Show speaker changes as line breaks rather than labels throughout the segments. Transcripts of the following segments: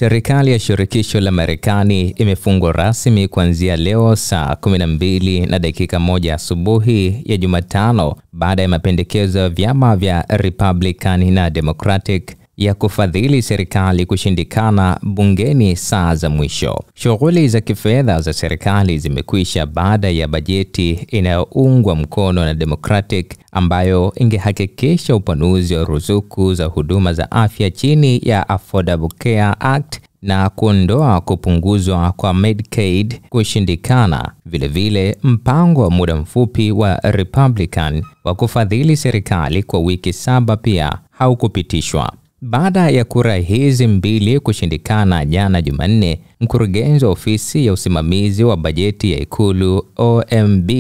Serikali ya shirikisho la Marekani imefungwa rasmi kuanzia leo saa 12:01 asubuhi ya Jumatano baada ya mapendekezo ya vyama vya Republican na Democratic ya kufadhili serikali kushindikana bungeni saa za mwisho. Shughuli za kifedha za serikali zimekwisha baada ya bajeti inayoungwa mkono na Democratic ambayo ingehakikisha upanuzi wa ruzuku za huduma za afya chini ya Affordable Care Act na kuondoa kupunguzwa kwa Medicaid kushindikana. Vilevile, mpango wa muda mfupi wa Republican wa kufadhili serikali kwa wiki 7 pia haukupitishwa. Baada ya kura hizi mbili kushindikana jana Jumanne, mkurugenzi wa ofisi ya usimamizi wa bajeti ya Ikulu OMB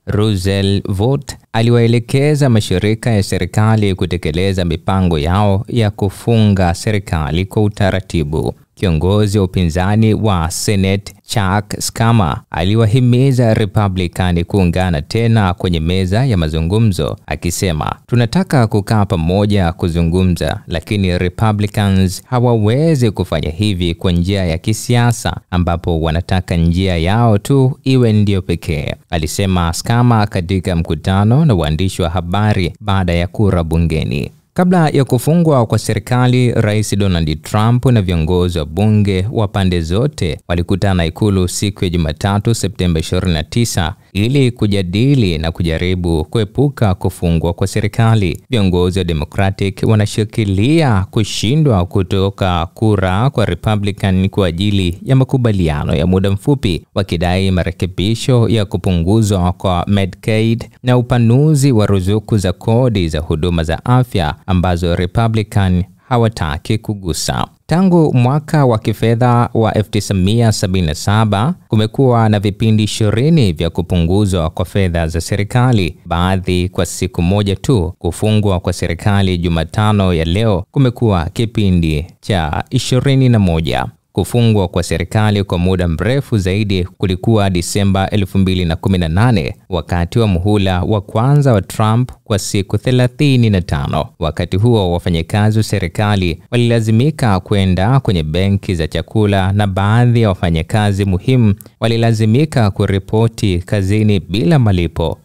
Russell Vought aliwaelekeza mashirika ya serikali kutekeleza mipango yao ya kufunga serikali kwa utaratibu. Kiongozi wa upinzani wa Senate Chuck Schumer aliwahimiza Republican kuungana tena kwenye meza ya mazungumzo akisema, tunataka kukaa pamoja kuzungumza, lakini Republicans hawawezi kufanya hivi kwa njia ya kisiasa ambapo wanataka njia yao tu iwe ndio pekee, alisema Schumer katika mkutano na waandishi wa habari baada ya kura bungeni. Kabla ya kufungwa kwa serikali, Rais Donald Trump na viongozi wa bunge wa pande zote walikutana Ikulu siku ya Jumatatu Septemba 29 ili kujadili na kujaribu kuepuka kufungwa kwa serikali. Viongozi wa Democratic wanashikilia kushindwa kutoka kura kwa Republican kwa ajili ya makubaliano ya muda mfupi, wakidai marekebisho ya kupunguzwa kwa Medicaid na upanuzi wa ruzuku za kodi za huduma za afya ambazo Republican hawataki kugusa. Tangu mwaka wa kifedha wa 1977 kumekuwa na vipindi 20 vya kupunguzwa kwa fedha za serikali, baadhi kwa siku moja tu. Kufungwa kwa serikali Jumatano ya leo kumekuwa kipindi cha 21. Kufungwa kwa serikali kwa muda mrefu zaidi kulikuwa Disemba 2018 wakati wa muhula wa kwanza wa Trump kwa siku 35. Wakati huo wafanyakazi wa serikali walilazimika kwenda kwenye benki za chakula na baadhi ya wafanyakazi muhimu walilazimika kuripoti kazini bila malipo